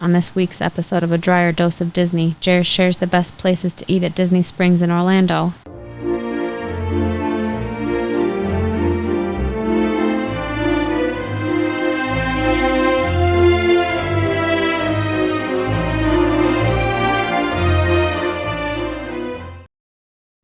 On this week's episode of A Drier Dose of Disney, Jer shares the best places to eat at Disney Springs in Orlando.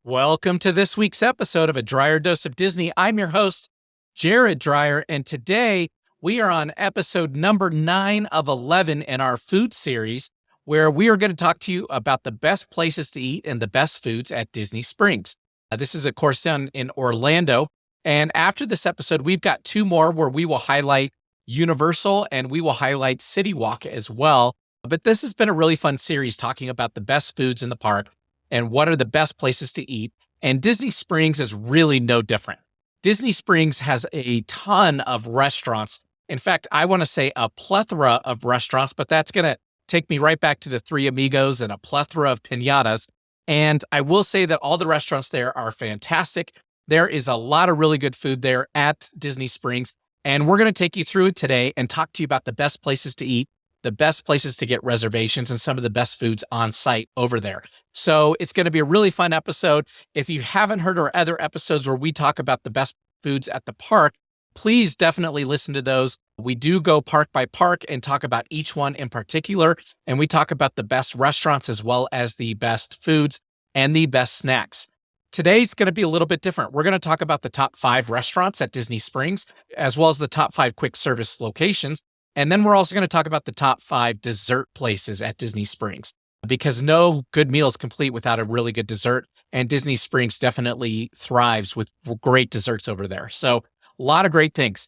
Welcome to this week's episode of A Drier Dose of Disney. I'm your host, Jared Dreyer, and today we are on episode number 9 of 11 in our food series, where we are going to talk to you about the best places to eat and the best foods at Disney Springs. This is, of course, down in Orlando, and after this episode, we've got 2 more where we will highlight Universal and we will highlight City Walk as well. But this has been a really fun series talking about the best foods in the park and what are the best places to eat. And Disney Springs is really no different. Disney Springs has a ton of restaurants. In fact, I want to say a plethora of restaurants, but that's going to take me right back to the Three Amigos and a plethora of piñatas. And I will say that all the restaurants there are fantastic. There is a lot of really good food there at Disney Springs. And we're going to take you through it today and talk to you about the best places to eat, the best places to get reservations, and some of the best foods on site over there. So it's going to be a really fun episode. If you haven't heard our other episodes where we talk about the best foods at the park, please definitely listen to those. We do go park by park and talk about each one in particular. And we talk about the best restaurants as well as the best foods and the best snacks. Today's going to be a little bit different. We're going to talk about the top 5 restaurants at Disney Springs, as well as the top 5 quick service locations. And then we're also going to talk about the top 5 dessert places at Disney Springs, because no good meal is complete without a really good dessert. And Disney Springs definitely thrives with great desserts over there. So a lot of great things.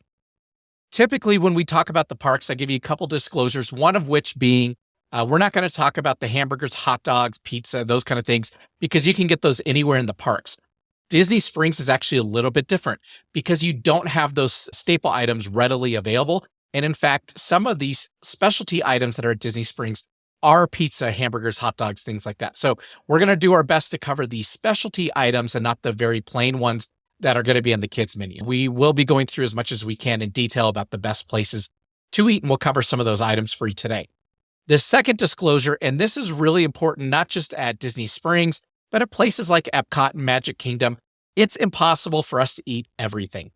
Typically, when we talk about the parks, I give you a couple disclosures, one of which being we're not going to talk about the hamburgers, hot dogs, pizza, those kind of things, because you can get those anywhere in the parks. Disney Springs is actually a little bit different because you don't have those staple items readily available. And in fact, some of these specialty items that are at Disney Springs are pizza, hamburgers, hot dogs, things like that. So we're going to do our best to cover these specialty items and not the very plain ones that are going to be on the kids menu. We will be going through as much as we can in detail about the best places to eat, and we'll cover some of those items for you today. The second disclosure, and this is really important, not just at Disney Springs, but at places like Epcot and Magic Kingdom, it's impossible for us to eat everything.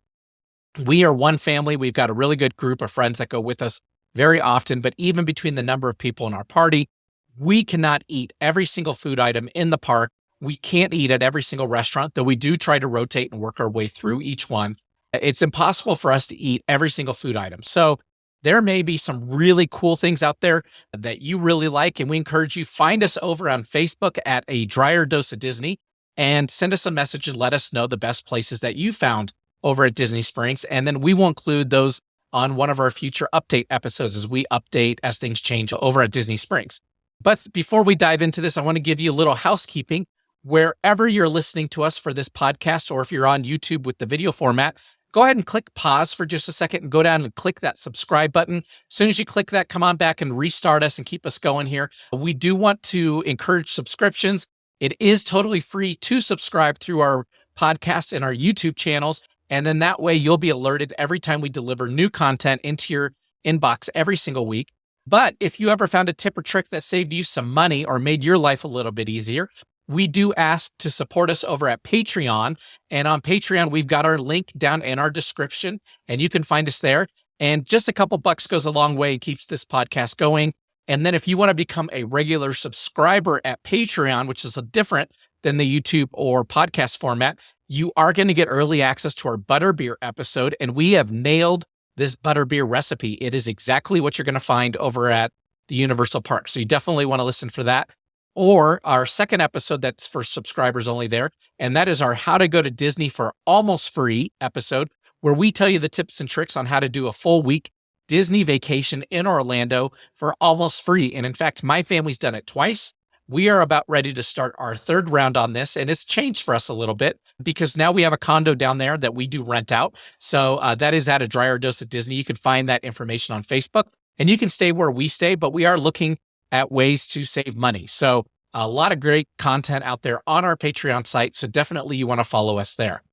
We are one family. We've got a really good group of friends that go with us very often, but even between the number of people in our party, we cannot eat every single food item in the park. We can't eat at every single restaurant, though we do try to rotate and work our way through each one. It's impossible for us to eat every single food item. So there may be some really cool things out there that you really like, and we encourage you, find us over on Facebook at A Drier Dose of Disney and send us a message and let us know the best places that you found over at Disney Springs. And then we will include those on one of our future update episodes as we update as things change over at Disney Springs. But before we dive into this, I want to give you a little housekeeping. Wherever you're listening to us for this podcast, or if you're on YouTube with the video format, go ahead and click pause for just a second and go down and click that subscribe button. As soon as you click that, come on back and restart us and keep us going here. We do want to encourage subscriptions. It is totally free to subscribe through our podcast and our YouTube channels. And then that way you'll be alerted every time we deliver new content into your inbox every single week. But if you ever found a tip or trick that saved you some money or made your life a little bit easier, we do ask to support us over at Patreon. And on Patreon, we've got our link down in our description, and you can find us there. And just a couple bucks goes a long way and keeps this podcast going. And then if you want to become a regular subscriber at Patreon, which is different than the YouTube or podcast format, you are going to get early access to our butterbeer episode. And we have nailed this butterbeer recipe. It is exactly what you're going to find over at the Universal Park. So you definitely want to listen for that. Or our second episode that's for subscribers only there, and that is our How to Go to Disney for Almost Free episode, where we tell you the tips and tricks on how to do a full week Disney vacation in Orlando for almost free. And in fact, my family's done it twice. We are about ready to start our 3rd round on this, and it's changed for us a little bit because now we have a condo down there that we do rent out. So that is at A Drier Dose of Disney. You can find that information on Facebook, and you can stay where we stay, but we are looking at ways to save money. So a lot of great content out there on our Patreon site. So definitely you want to follow us there.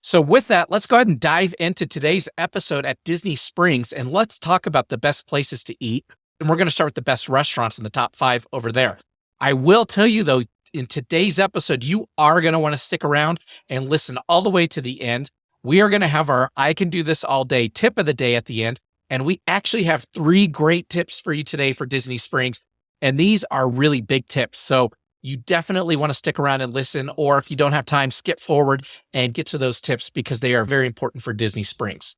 So with that, let's go ahead and dive into today's episode at Disney Springs, and let's talk about the best places to eat. And we're going to start with the best restaurants in the top 5 over there. I will tell you though, in today's episode, you are going to want to stick around and listen all the way to the end. We are going to have our I Can Do This All Day tip of the day at the end. And we actually have 3 great tips for you today for Disney Springs. And these are really big tips. So you definitely want to stick around and listen. Or if you don't have time, skip forward and get to those tips because they are very important for Disney Springs.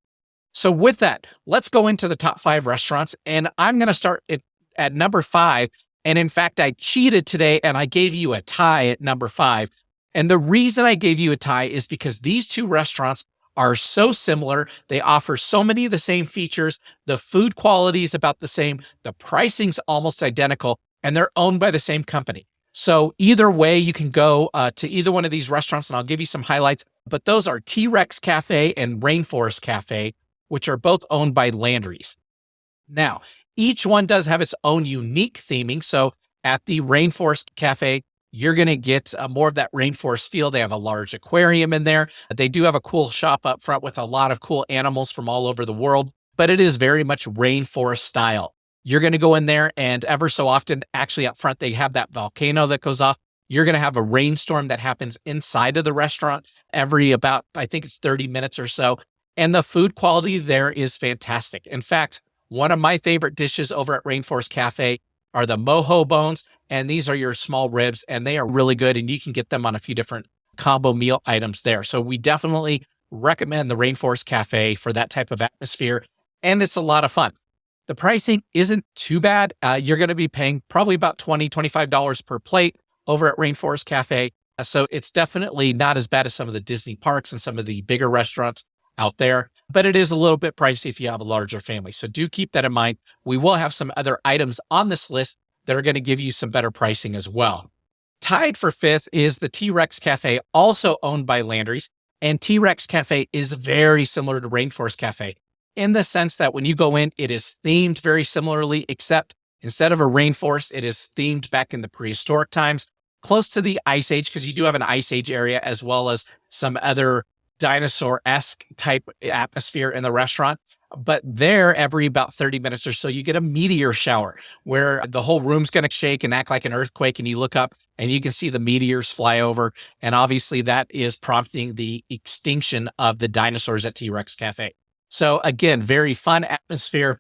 So with that, let's go into the top 5 restaurants. And I'm going to start at number 5. And in fact, I cheated today and I gave you a tie at number 5. And the reason I gave you a tie is because these 2 restaurants are so similar. They offer so many of the same features. The food quality is about the same. The pricing's almost identical, and they're owned by the same company. So either way, you can go to either one of these restaurants, and I'll give you some highlights. But those are T-Rex Cafe and Rainforest Cafe, which are both owned by Landry's. Now, each one does have its own unique theming. So at the Rainforest Cafe, you're going to get more of that rainforest feel. They have a large aquarium in there. They do have a cool shop up front with a lot of cool animals from all over the world, but it is very much rainforest style. You're going to go in there and ever so often, actually up front, they have that volcano that goes off. You're going to have a rainstorm that happens inside of the restaurant every about, I think it's 30 minutes or so. And the food quality there is fantastic. In fact, one of my favorite dishes over at Rainforest Cafe are the mojo bones, and these are your small ribs, and they are really good, and you can get them on a few different combo meal items there. So we definitely recommend the Rainforest Cafe for that type of atmosphere, and it's a lot of fun. The pricing isn't too bad. You're going to be paying probably about $20, $25 per plate over at Rainforest Cafe. So it's definitely not as bad as some of the Disney parks and some of the bigger restaurants out there, but it is a little bit pricey if you have a larger family. So do keep that in mind. We will have some other items on this list that are going to give you some better pricing as well. Tied for 5th is the T-Rex Cafe, also owned by Landry's. And T-Rex Cafe is very similar to Rainforest Cafe in the sense that when you go in, it is themed very similarly, except instead of a rainforest, it is themed back in the prehistoric times, close to the Ice Age, because you do have an Ice Age area as well as some other dinosaur-esque type atmosphere in the restaurant. But there, every about 30 minutes or so, you get a meteor shower where the whole room's going to shake and act like an earthquake. And you look up and you can see the meteors fly over. And obviously that is prompting the extinction of the dinosaurs at T-Rex Cafe. So again, very fun atmosphere.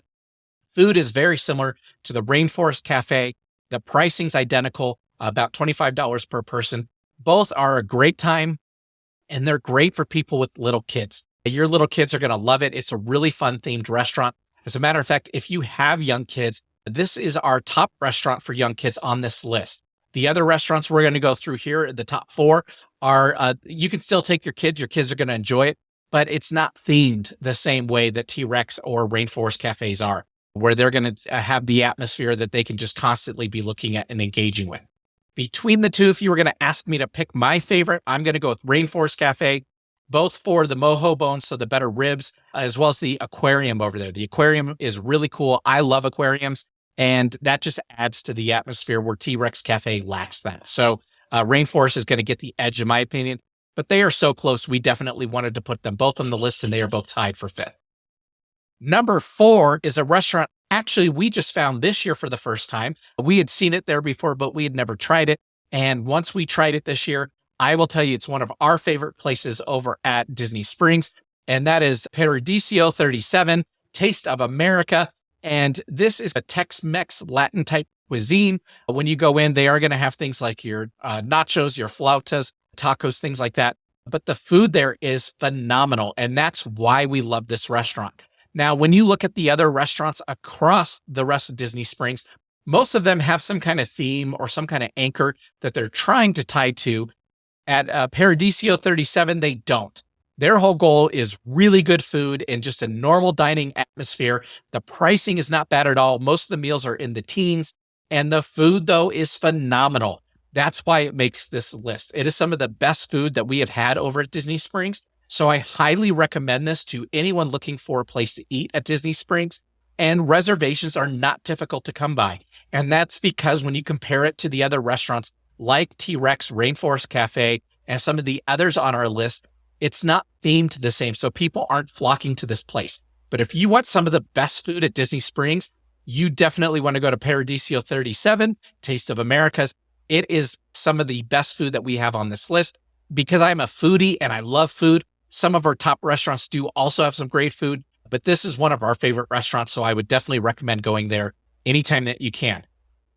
Food is very similar to the Rainforest Cafe. The pricing's identical, about $25 per person. Both are a great time. And they're great for people with little kids. Your little kids are going to love it. It's a really fun themed restaurant. As a matter of fact, if you have young kids, this is our top restaurant for young kids on this list. The other restaurants we're going to go through here, the top 4 are, you can still take your kids. Your kids are going to enjoy it, but it's not themed the same way that T-Rex or Rainforest Cafes are, where they're going to have the atmosphere that they can just constantly be looking at and engaging with. Between the 2, if you were going to ask me to pick my favorite, I'm going to go with Rainforest Cafe, both for the mojo bones, so the better ribs, as well as the aquarium over there. The aquarium is really cool. I love aquariums, and that just adds to the atmosphere where T-Rex Cafe lacks that. So Rainforest is going to get the edge, in my opinion, but they are so close. We definitely wanted to put them both on the list, and they are both tied for 5th. Number 4 is a restaurant actually we just found this year for the first time. We had seen it there before, but we had never tried it. And once we tried it this year, I will tell you it's one of our favorite places over at Disney Springs, and that is Paradiso 37, Taste of America. And this is a Tex-Mex Latin type cuisine. When you go in, they are going to have things like your nachos, your flautas, tacos, things like that. But the food there is phenomenal, and that's why we love this restaurant. Now, when you look at the other restaurants across the rest of Disney Springs, most of them have some kind of theme or some kind of anchor that they're trying to tie to. At Paradiso 37, they don't. Their whole goal is really good food and just a normal dining atmosphere. The pricing is not bad at all. Most of the meals are in the teens, and the food, though, is phenomenal. That's why it makes this list. It is some of the best food that we have had over at Disney Springs. So I highly recommend this to anyone looking for a place to eat at Disney Springs. And reservations are not difficult to come by. And that's because when you compare it to the other restaurants like T-Rex, Rainforest Cafe, and some of the others on our list, it's not themed the same. So people aren't flocking to this place. But if you want some of the best food at Disney Springs, you definitely want to go to Paradiso 37, Taste of Americas. It is some of the best food that we have on this list. Because I'm a foodie and I love food, some of our top restaurants do also have some great food, but this is one of our favorite restaurants, so I would definitely recommend going there anytime that you can.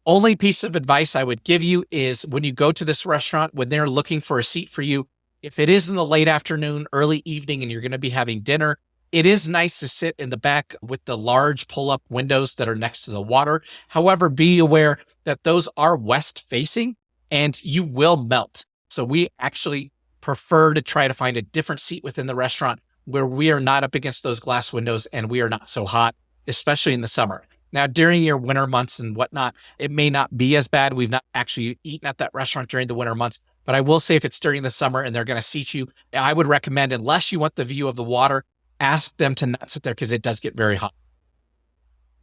Only piece of advice I would give you is when you go to this restaurant, when they're looking for a seat for you, if it is in the late afternoon, early evening, and you're going to be having dinner, it is nice to sit in the back with the large pull-up windows that are next to the water. However, be aware that those are west facing and you will melt. So we actually prefer to try to find a different seat within the restaurant where we are not up against those glass windows and we are not so hot, especially in the summer. Now, during your winter months and whatnot, it may not be as bad. We've not actually eaten at that restaurant during the winter months, but I will say if it's during the summer and they're going to seat you, I would recommend, unless you want the view of the water, ask them to not sit there because it does get very hot.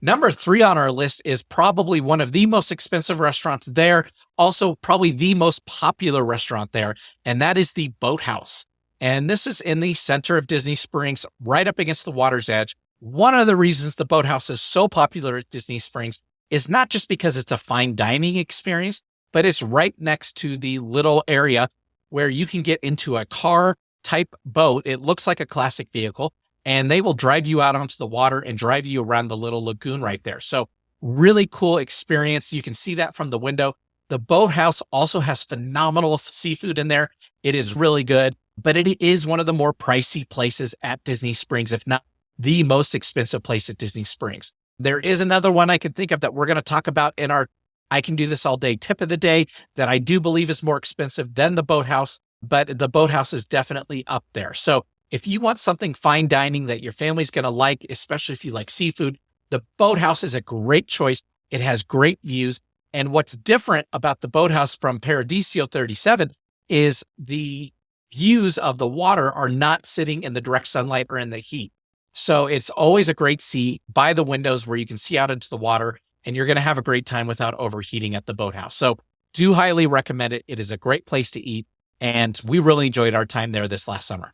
Number 3 on our list is probably one of the most expensive restaurants there, also probably the most popular restaurant there, and that is the Boathouse. And this is in the center of Disney Springs, right up against the water's edge. One of the reasons the Boathouse is so popular at Disney Springs is not just because it's a fine dining experience, but it's right next to the little area where you can get into a car type boat. It looks like a classic vehicle, and they will drive you out onto the water and drive you around the little lagoon right there. So really cool experience. You can see that from the window. The Boathouse also has phenomenal seafood in there. It is really good, but it is one of the more pricey places at Disney Springs, if not the most expensive place at Disney Springs. There is another one I can think of that we're going to talk about in our I Can Do This All Day tip of the day that I do believe is more expensive than the Boathouse, but the Boathouse is definitely up there. So if you want something fine dining that your family's going to like, especially if you like seafood, the Boathouse is a great choice. It has great views. And what's different about the Boathouse from Paradiso 37 is the views of the water are not sitting in the direct sunlight or in the heat. So it's always a great seat by the windows where you can see out into the water, and you're going to have a great time without overheating at the Boathouse. So do highly recommend it. It is a great place to eat, and we really enjoyed our time there this last summer.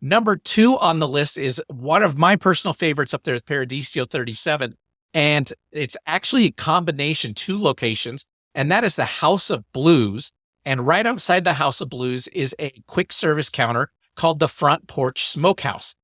Number 2 on the list is one of my personal favorites up there at Paradiso 37. And it's actually a combination, 2 locations, and that is the House of Blues. And right outside the House of Blues is a quick service counter called the Front Porch Smokehouse.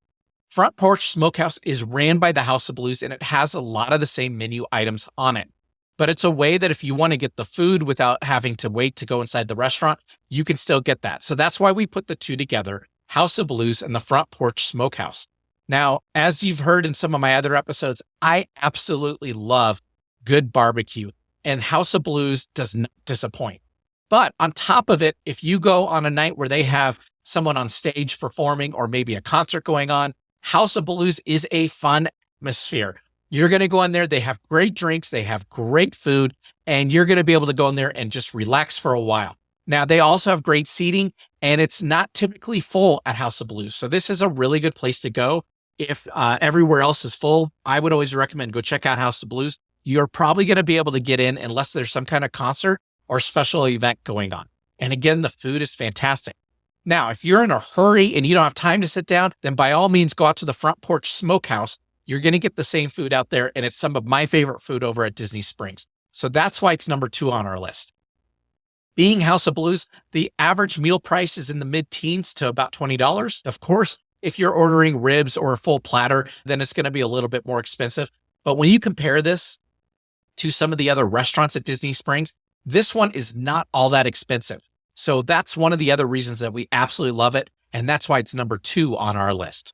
Front Porch Smokehouse is ran by the House of Blues, and it has a lot of the same menu items on it. But it's a way that if you want to get the food without having to wait to go inside the restaurant, you can still get that. So that's why we put the 2 together, House of Blues and the Front Porch Smokehouse. Now, as you've heard in some of my other episodes, I absolutely love good barbecue, and House of Blues does not disappoint. But on top of it, if you go on a night where they have someone on stage performing or maybe a concert going on, House of Blues is a fun atmosphere. You're going to go in there. They have great drinks. They have great food, and you're going to be able to go in there and just relax for a while. Now, they also have great seating, and it's not typically full at House of Blues. So this is a really good place to go. If everywhere else is full, I would always recommend go check out House of Blues. You're probably going to be able to get in unless there's some kind of concert or special event going on. And again, the food is fantastic. Now, if you're in a hurry and you don't have time to sit down, then by all means, go out to the Front Porch Smokehouse. You're going to get the same food out there, and it's some of my favorite food over at Disney Springs. So that's why it's number 2 on our list. Being House of Blues, the average meal price is in the mid-teens to about $20. Of course, if you're ordering ribs or a full platter, then it's going to be a little bit more expensive. But when you compare this to some of the other restaurants at Disney Springs, this one is not all that expensive. So that's one of the other reasons that we absolutely love it. And that's why it's number 2 on our list.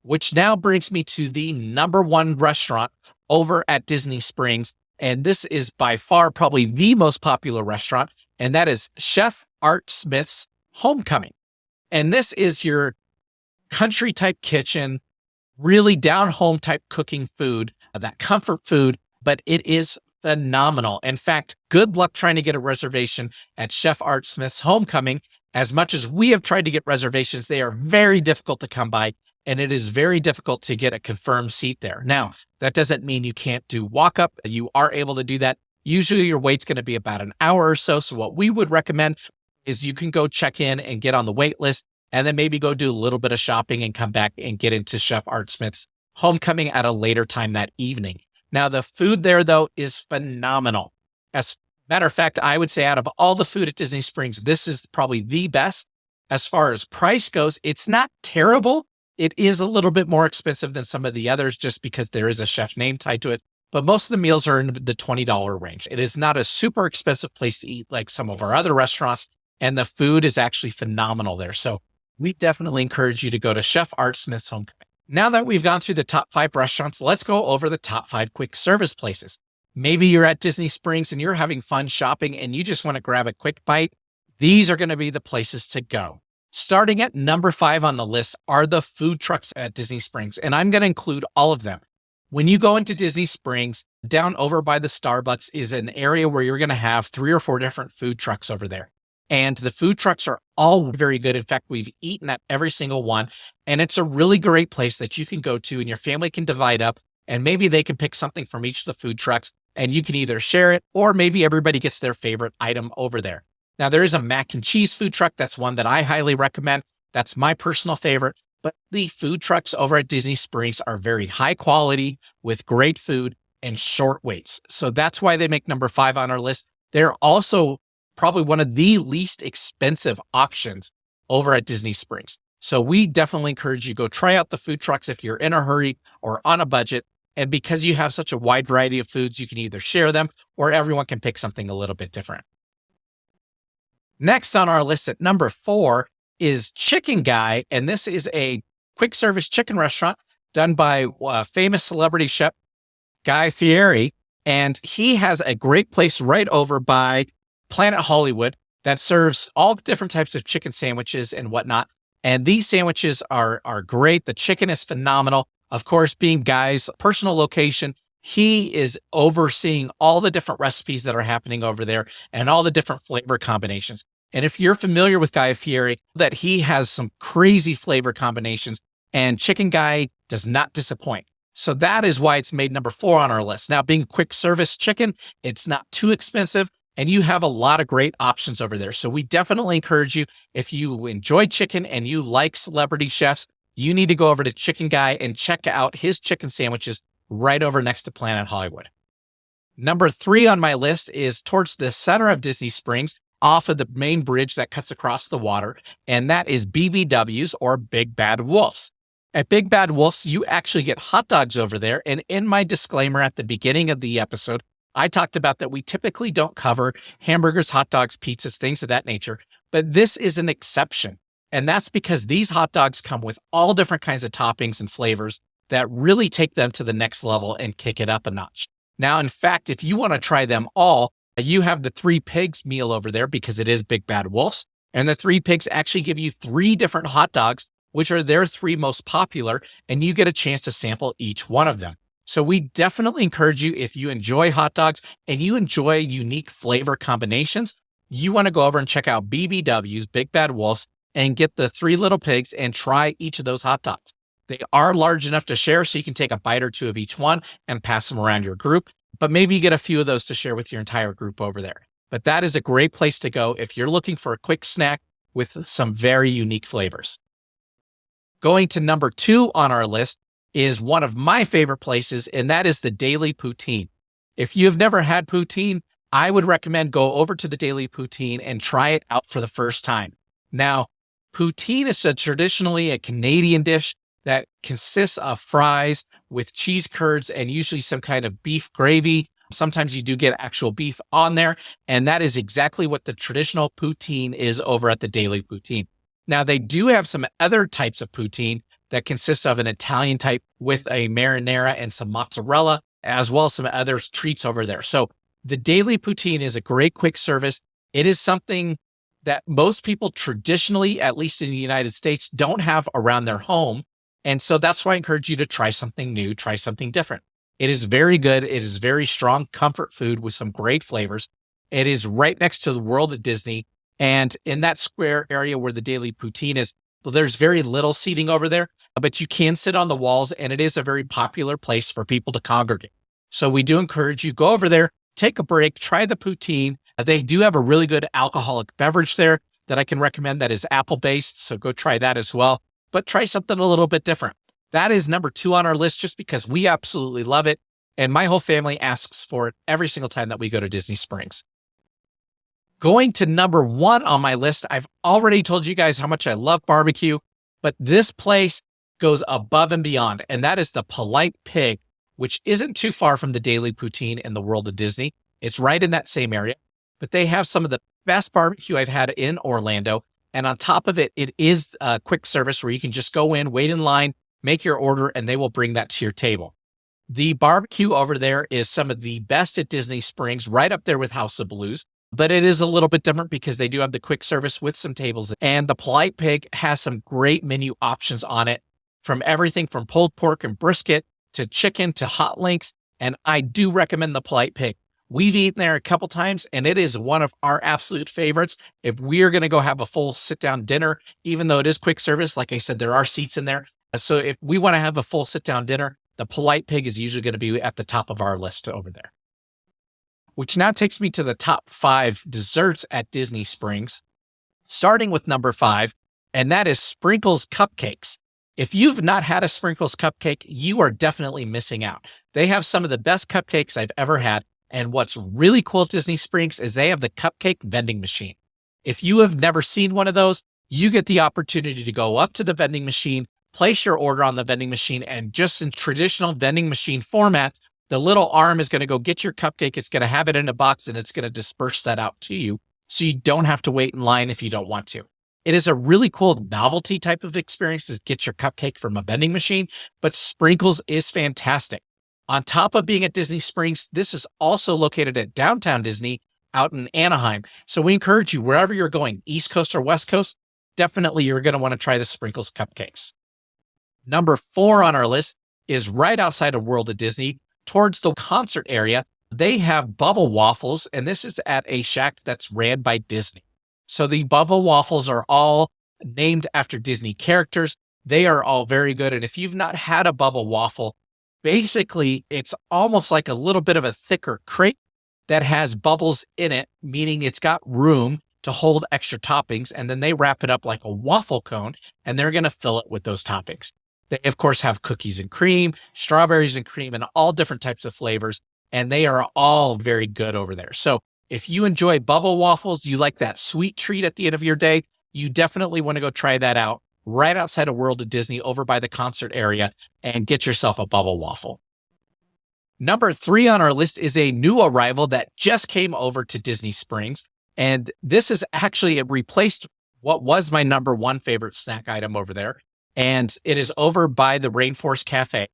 Which now brings me to the number 1 restaurant over at Disney Springs. And this is by far probably the most popular restaurant. And that is Chef Art Smith's Homecoming. And this is your country type kitchen, really down home type cooking food, that comfort food, but it is phenomenal. In fact, good luck trying to get a reservation at Chef Art Smith's Homecoming. As much as we have tried to get reservations, they are very difficult to come by, and it is very difficult to get a confirmed seat there. Now, that doesn't mean you can't do walk up. You are able to do that. Usually your wait's going to be about an hour or so. So what we would recommend is you can go check in and get on the wait list, and then maybe go do a little bit of shopping and come back and get into Chef Art Smith's Homecoming at a later time that evening. Now, the food there, though, is phenomenal. As a matter of fact, I would say out of all the food at Disney Springs, this is probably the best. As far as price goes, it's not terrible. It is a little bit more expensive than some of the others just because there is a chef name tied to it. But most of the meals are in the $20 range. It is not a super expensive place to eat like some of our other restaurants. And the food is actually phenomenal there. So we definitely encourage you to go to Chef Art Smith's Homecoming. Now that we've gone through the top 5 restaurants, let's go over the top 5 quick service places. Maybe you're at Disney Springs and you're having fun shopping and you just want to grab a quick bite. These are going to be the places to go. Starting at number 5 on the list are the food trucks at Disney Springs, and I'm going to include all of them. When you go into Disney Springs, down over by the Starbucks is an area where you're going to have 3 or 4 different food trucks over there. And the food trucks are all very good. In fact, we've eaten at every single one, and it's a really great place that you can go to and your family can divide up, and maybe they can pick something from each of the food trucks, and you can either share it or maybe everybody gets their favorite item over there. Now, there is a mac and cheese food truck. That's one that I highly recommend. That's my personal favorite. But the food trucks over at Disney Springs are very high quality with great food and short waits. So that's why they make number 5 on our list. They're also probably one of the least expensive options over at Disney Springs. So we definitely encourage you to go try out the food trucks if you're in a hurry or on a budget. And because you have such a wide variety of foods, you can either share them or everyone can pick something a little bit different. Next on our list at number 4 is Chicken Guy. And this is a quick service chicken restaurant done by famous celebrity chef Guy Fieri. And he has a great place right over by Planet Hollywood that serves all different types of chicken sandwiches and whatnot. And these sandwiches are great. The chicken is phenomenal. Of course, being Guy's personal location, he is overseeing all the different recipes that are happening over there and all the different flavor combinations. And if you're familiar with Guy Fieri, that he has some crazy flavor combinations, and Chicken Guy does not disappoint. So that is why it's made number 4 on our list. Now, being quick service chicken, it's not too expensive, and you have a lot of great options over there. So we definitely encourage you, if you enjoy chicken and you like celebrity chefs, you need to go over to Chicken Guy and check out his chicken sandwiches right over next to Planet Hollywood. Number 3 on my list is towards the center of Disney Springs, off of the main bridge that cuts across the water, and that is BBW's, or Big Bad Wolf's. At Big Bad Wolf's, you actually get hot dogs over there, and in my disclaimer at the beginning of the episode, I talked about that we typically don't cover hamburgers, hot dogs, pizzas, things of that nature, but this is an exception. And that's because these hot dogs come with all different kinds of toppings and flavors that really take them to the next level and kick it up a notch. Now, in fact, if you want to try them all, you have the 3 Pigs meal over there because it is Big Bad Wolf's. And the 3 Pigs actually give you 3 different hot dogs, which are their 3 most popular, and you get a chance to sample each one of them. So we definitely encourage you, if you enjoy hot dogs and you enjoy unique flavor combinations, you want to go over and check out BBW's, Big Bad Wolf's, and get the 3 Little Pigs and try each of those hot dogs. They are large enough to share, so you can take a bite or 2 of each one and pass them around your group, but maybe you get a few of those to share with your entire group over there. But that is a great place to go if you're looking for a quick snack with some very unique flavors. Going to number 2 on our list is one of my favorite places, and that is the Daily Poutine. If you've never had poutine, I would recommend go over to the Daily Poutine and try it out for the first time. Now, poutine is traditionally a Canadian dish that consists of fries with cheese curds and usually some kind of beef gravy. Sometimes you do get actual beef on there, and that is exactly what the traditional poutine is over at the Daily Poutine. Now, they do have some other types of poutine that consists of an Italian type with a marinara and some mozzarella, as well as some other treats over there. So the Daily Poutine is a great quick service. It is something that most people traditionally, at least in the United States, don't have around their home. And so that's why I encourage you to try something new, try something different. It is very good. It is very strong comfort food with some great flavors. It is right next to the World at Disney. And in that square area where the Daily Poutine is, well, there's very little seating over there, but you can sit on the walls, and it is a very popular place for people to congregate. So we do encourage you, go over there, take a break, try the poutine. They do have a really good alcoholic beverage there that I can recommend that is apple-based, so go try that as well. But try something a little bit different. That is number 2 on our list just because we absolutely love it. And my whole family asks for it every single time that we go to Disney Springs. Going to number 1 on my list, I've already told you guys how much I love barbecue, but this place goes above and beyond, and that is the Polite Pig, which isn't too far from the Daily Poutine in the World of Disney. It's right in that same area, but they have some of the best barbecue I've had in Orlando. And on top of it, it is a quick service where you can just go in, wait in line, make your order, and they will bring that to your table. The barbecue over there is some of the best at Disney Springs, right up there with House of Blues. But it is a little bit different because they do have the quick service with some tables. And the Polite Pig has some great menu options on it, from everything from pulled pork and brisket to chicken to hot links. And I do recommend the Polite Pig. We've eaten there a couple times, and it is one of our absolute favorites. If we are going to go have a full sit-down dinner, even though it is quick service, like I said, there are seats in there. So if we want to have a full sit-down dinner, the Polite Pig is usually going to be at the top of our list over there. Which now takes me to the top 5 desserts at Disney Springs, starting with number 5, and that is Sprinkles Cupcakes. If you've not had a Sprinkles Cupcake, you are definitely missing out. They have some of the best cupcakes I've ever had, and what's really cool at Disney Springs is they have the cupcake vending machine. If you have never seen one of those, you get the opportunity to go up to the vending machine, place your order on the vending machine, and just in traditional vending machine format, the little arm is going to go get your cupcake. It's going to have it in a box and it's going to disperse that out to you. So you don't have to wait in line if you don't want to. It is a really cool novelty type of experience to get your cupcake from a vending machine, but Sprinkles is fantastic. On top of being at Disney Springs, this is also located at Downtown Disney out in Anaheim. So we encourage you, wherever you're going, East Coast or West Coast, definitely you're going to want to try the Sprinkles Cupcakes. Number 4 on our list is right outside of World of Disney, towards the concert area. They have Bubble Waffles, and this is at a shack that's ran by Disney. So the Bubble Waffles are all named after Disney characters. They are all very good. And if you've not had a Bubble Waffle, basically it's almost like a little bit of a thicker crepe that has bubbles in it, meaning it's got room to hold extra toppings. And then they wrap it up like a waffle cone, and they're going to fill it with those toppings. They, of course, have cookies and cream, strawberries and cream, and all different types of flavors. And they are all very good over there. So if you enjoy Bubble Waffles, you like that sweet treat at the end of your day, you definitely want to go try that out right outside of World of Disney over by the concert area and get yourself a Bubble Waffle. Number 3 on our list is a new arrival that just came over to Disney Springs. And this is actually, it replaced what was my number 1 favorite snack item over there. And it is over by the Rainforest Cafe.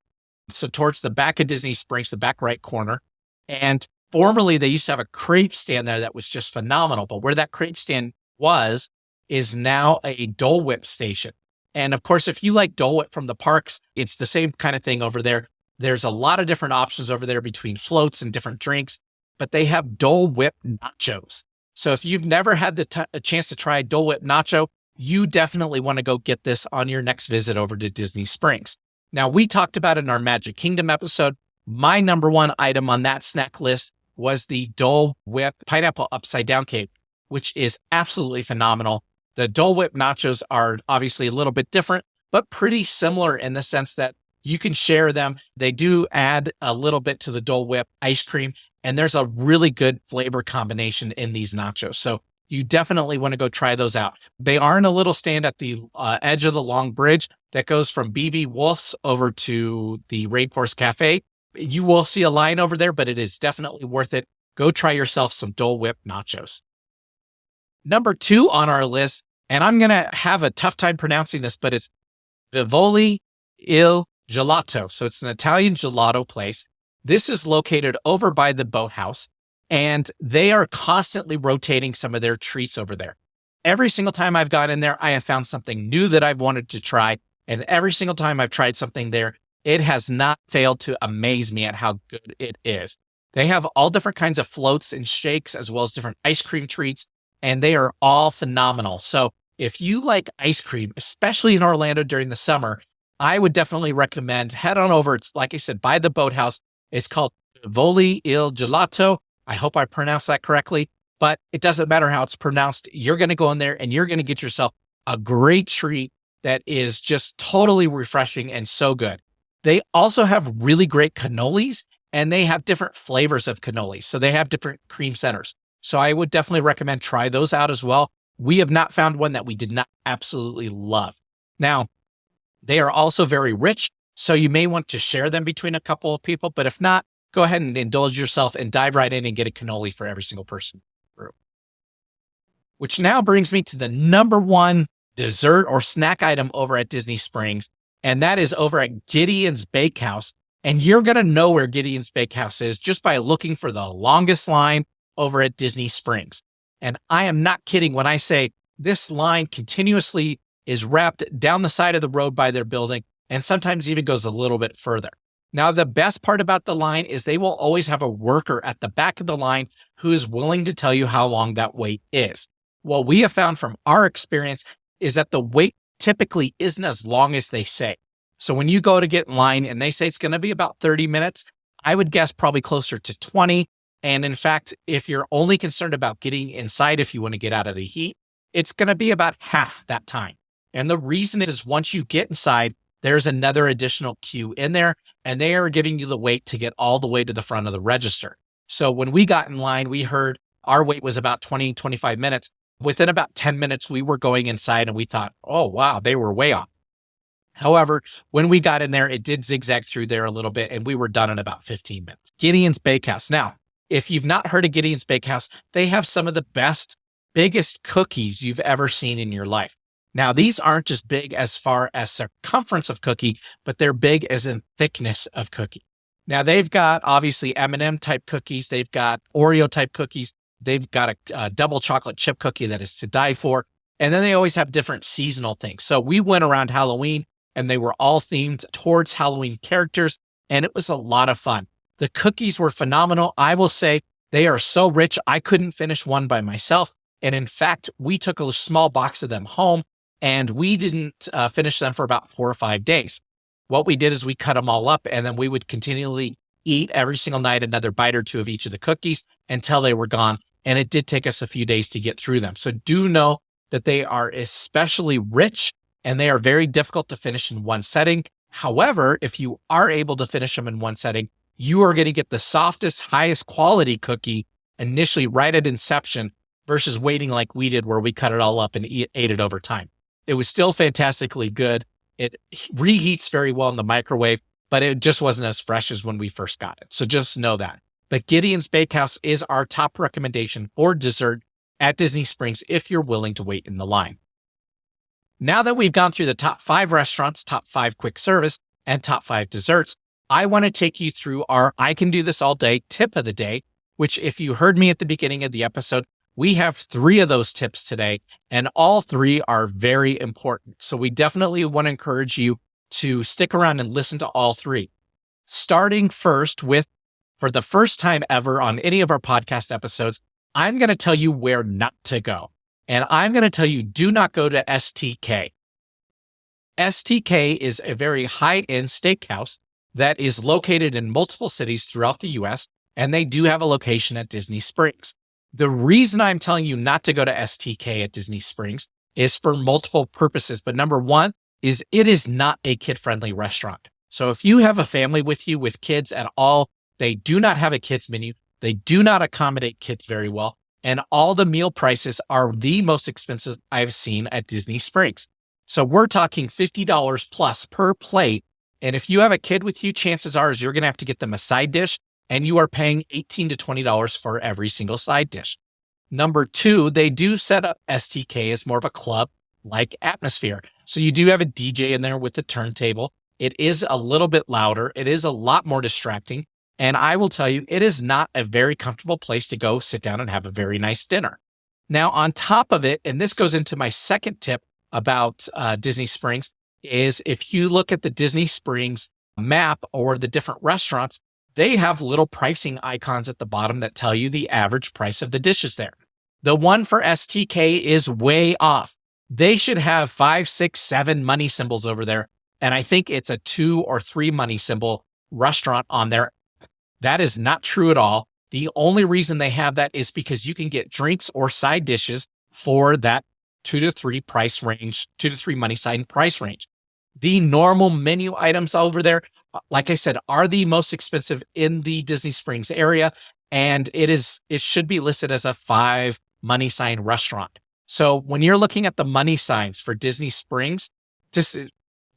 So towards the back of Disney Springs, the back right corner. And formerly they used to have a crepe stand there that was just phenomenal. But where that crepe stand was is now a Dole Whip station. And of course, if you like Dole Whip from the parks, it's the same kind of thing over there. There's a lot of different options over there between floats and different drinks, but they have Dole Whip nachos. So if you've never had a chance to try Dole Whip nacho, you definitely want to go get this on your next visit over to Disney Springs. Now, we talked about it in our Magic Kingdom episode. My number 1 item on that snack list was the Dole Whip Pineapple Upside Down Cake, which is absolutely phenomenal. The Dole Whip nachos are obviously a little bit different, but pretty similar in the sense that you can share them. They do add a little bit to the Dole Whip ice cream, and there's a really good flavor combination in these nachos. So you definitely want to go try those out. They are in a little stand at the edge of the long bridge that goes from BB Wolf's over to the Rainforest Cafe. You will see a line over there, but it is definitely worth it. Go try yourself some Dole Whip nachos. Number 2 on our list, and I'm going to have a tough time pronouncing this, but it's Vivoli il Gelato. So it's an Italian gelato place. This is located over by the boathouse, and they are constantly rotating some of their treats over there. Every single time I've gone in there, I have found something new that I've wanted to try. And every single time I've tried something there, it has not failed to amaze me at how good it is. They have all different kinds of floats and shakes, as well as different ice cream treats, and they are all phenomenal. So if you like ice cream, especially in Orlando during the summer, I would definitely recommend head on over. It's like I said, by the boathouse. It's called Vivoli il Gelato. I hope I pronounced that correctly, but it doesn't matter how it's pronounced. You're going to go in there and you're going to get yourself a great treat that is just totally refreshing and so good. They also have really great cannolis, and they have different flavors of cannolis. So they have different cream centers. So I would definitely recommend try those out as well. We have not found one that we did not absolutely love. Now, they are also very rich, so you may want to share them between a couple of people, but if not, go ahead and indulge yourself and dive right in and get a cannoli for every single person. Which now brings me to the number one dessert or snack item over at Disney Springs, and that is over at Gideon's Bakehouse. And you're going to know where Gideon's Bakehouse is just by looking for the longest line over at Disney Springs. And I am not kidding when I say this line continuously is wrapped down the side of the road by their building and sometimes even goes a little bit further. Now, the best part about the line is they will always have a worker at the back of the line who is willing to tell you how long that wait is. What we have found from our experience is that the wait typically isn't as long as they say. So when you go to get in line and they say it's going to be about 30 minutes, I would guess probably closer to 20. And in fact, if you're only concerned about getting inside, if you want to get out of the heat, it's going to be about half that time. And the reason is once you get inside, there's another additional queue in there, and they are giving you the wait to get all the way to the front of the register. So when we got in line, we heard our wait was about 20, 25 minutes. Within about 10 minutes, we were going inside and we thought, oh, wow, they were way off. However, when we got in there, it did zigzag through there a little bit and we were done in about 15 minutes. Gideon's Bakehouse. Now, if you've not heard of Gideon's Bakehouse, they have some of the best, biggest cookies you've ever seen in your life. Now, these aren't just big as far as circumference of cookie, but they're big as in thickness of cookie. Now, they've got obviously M&M type cookies. They've got Oreo type cookies. They've got a double chocolate chip cookie that is to die for. And then they always have different seasonal things. So we went around Halloween and they were all themed towards Halloween characters. And it was a lot of fun. The cookies were phenomenal. I will say they are so rich. I couldn't finish one by myself. And in fact, we took a small box of them home and we didn't finish them for about 4 or 5 days. What we did is we cut them all up and then we would continually eat every single night another bite or two of each of the cookies until they were gone. And it did take us a few days to get through them. So do know that they are especially rich and they are very difficult to finish in one setting. However, if you are able to finish them in one setting, you are going to get the softest, highest quality cookie initially right at inception versus waiting like we did where we cut it all up and ate it over time. It was still fantastically good. It reheats very well in the microwave, but it just wasn't as fresh as when we first got it. So just know that. But Gideon's Bakehouse is our top recommendation for dessert at Disney Springs if you're willing to wait in the line. Now that we've gone through the top 5 restaurants, top 5 quick service, and top 5 desserts, I want to take you through our I Can Do This All Day tip of the day, which if you heard me at the beginning of the episode, we have 3 of those tips today, and all 3 are very important. So we definitely want to encourage you to stick around and listen to all 3. Starting first with, for the first time ever on any of our podcast episodes, I'm going to tell you where not to go. And I'm going to tell you, do not go to STK. STK is a very high-end steakhouse that is located in multiple cities throughout the US, and they do have a location at Disney Springs. The reason I'm telling you not to go to STK at Disney Springs is for multiple purposes. But number one is it is not a kid-friendly restaurant. So if you have a family with you with kids at all, they do not have a kids menu. They do not accommodate kids very well. And all the meal prices are the most expensive I've seen at Disney Springs. So we're talking $50 plus per plate. And if you have a kid with you, chances are you're going to have to get them a side dish and you are paying $18 to $20 for every single side dish. Number 2, they do set up STK as more of a club-like atmosphere. So you do have a DJ in there with the turntable. It is a little bit louder. It is a lot more distracting. And I will tell you, it is not a very comfortable place to go sit down and have a very nice dinner. Now, on top of it, and this goes into my second tip about Disney Springs, is if you look at the Disney Springs map or the different restaurants, they have little pricing icons at the bottom that tell you the average price of the dishes there. The one for STK is way off. They should have 5, 6, 7 money symbols over there. And I think it's a 2 or 3 money symbol restaurant on there. That is not true at all. The only reason they have that is because you can get drinks or side dishes for that 2 to 3 price range, 2 to 3 money sign price range. The normal menu items over there, like I said, are the most expensive in the Disney Springs area. And it should be listed as a 5 money sign restaurant. So when you're looking at the money signs for Disney Springs, just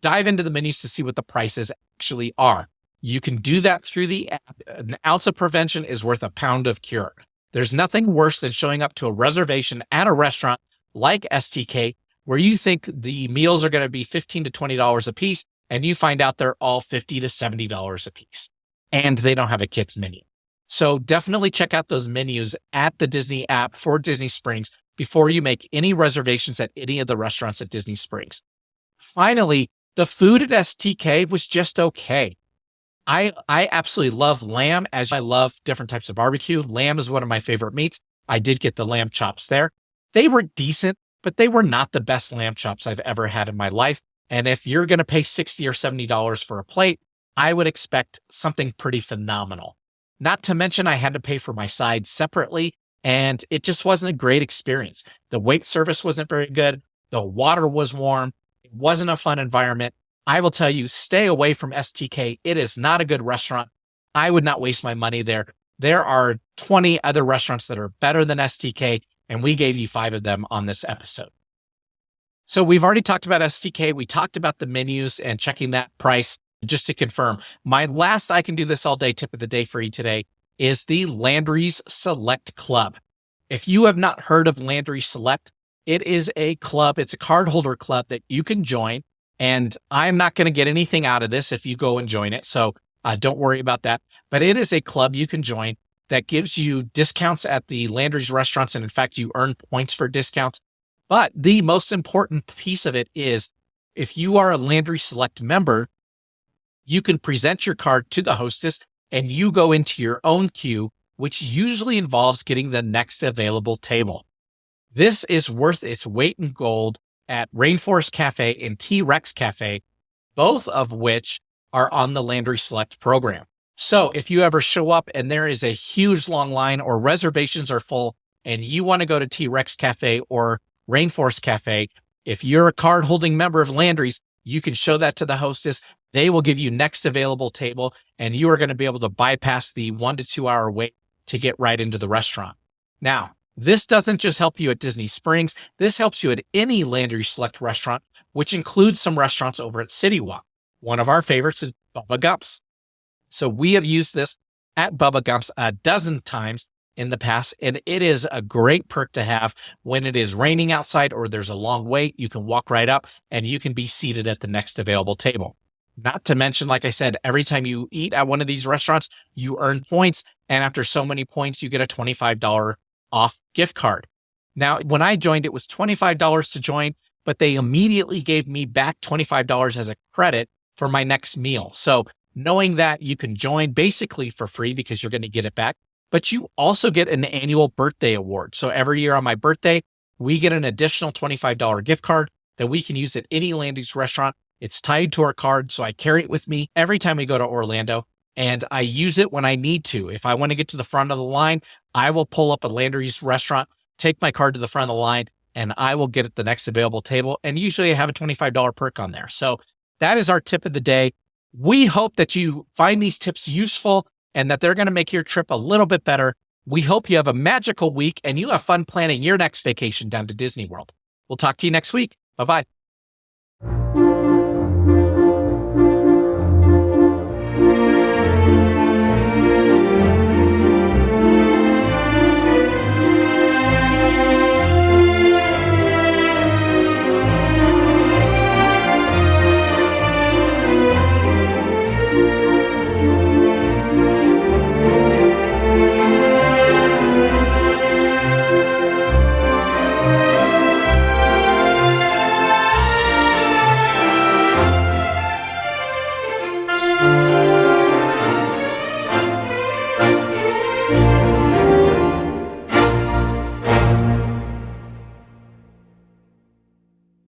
dive into the menus to see what the prices actually are. You can do that through the app. An ounce of prevention is worth a pound of cure. There's nothing worse than showing up to a reservation at a restaurant like STK where you think the meals are going to be $15 to $20 a piece, and you find out they're all $50 to $70 a piece, and they don't have a kids menu. So definitely check out those menus at the Disney app for Disney Springs before you make any reservations at any of the restaurants at Disney Springs. Finally, the food at STK was just okay. I absolutely love lamb, as I love different types of barbecue. Lamb is one of my favorite meats. I did get the lamb chops there. They were decent, but they were not the best lamb chops I've ever had in my life. And if you're going to pay $60 or $70 for a plate, I would expect something pretty phenomenal. Not to mention, I had to pay for my sides separately, and it just wasn't a great experience. The wait service wasn't very good. The water was warm. It wasn't a fun environment. I will tell you, stay away from STK. It is not a good restaurant. I would not waste my money there. There are 20 other restaurants that are better than STK, and we gave you 5 of them on this episode. So we've already talked about STK. We talked about the menus and checking that price. Just to confirm, my last I can do this all day tip of the day for you today is the Landry's Select Club. If you have not heard of Landry Select, it is a club. It's a cardholder club that you can join. And I'm not going to get anything out of this if you go and join it. So don't worry about that. But it is a club you can join that gives you discounts at the Landry's restaurants. And in fact, you earn points for discounts. But the most important piece of it is if you are a Landry Select member, you can present your card to the hostess and you go into your own queue, which usually involves getting the next available table. This is worth its weight in gold at Rainforest Cafe and T-Rex Cafe, both of which are on the Landry Select program. So if you ever show up and there is a huge long line or reservations are full and you want to go to T-Rex Cafe or Rainforest Cafe, if you're a card holding member of Landry's, you can show that to the hostess. They will give you next available table, and you are going to be able to bypass the 1 to 2 hour wait to get right into the restaurant. Now, this doesn't just help you at Disney Springs. This helps you at any Landry Select restaurant, which includes some restaurants over at City Walk. One of our favorites is Bubba Gump's. So we have used this at Bubba Gump's a dozen times in the past, and it is a great perk to have when it is raining outside or there's a long wait. You can walk right up and you can be seated at the next available table. Not to mention, like I said, every time you eat at one of these restaurants, you earn points. And after so many points, you get a $25 off gift card. Now, when I joined, it was $25 to join, but they immediately gave me back $25 as a credit for my next meal. So knowing that you can join basically for free because you're going to get it back, but you also get an annual birthday award. So every year on my birthday, we get an additional $25 gift card that we can use at any Landry's restaurant. It's tied to our card, so I carry it with me every time we go to Orlando, and I use it when I need to. If I want to get to the front of the line, I will pull up a Landry's restaurant, take my card to the front of the line, and I will get at the next available table. And usually I have a $25 perk on there. So that is our tip of the day. We hope that you find these tips useful and that they're going to make your trip a little bit better. We hope you have a magical week and you have fun planning your next vacation down to Disney World. We'll talk to you next week. Bye-bye.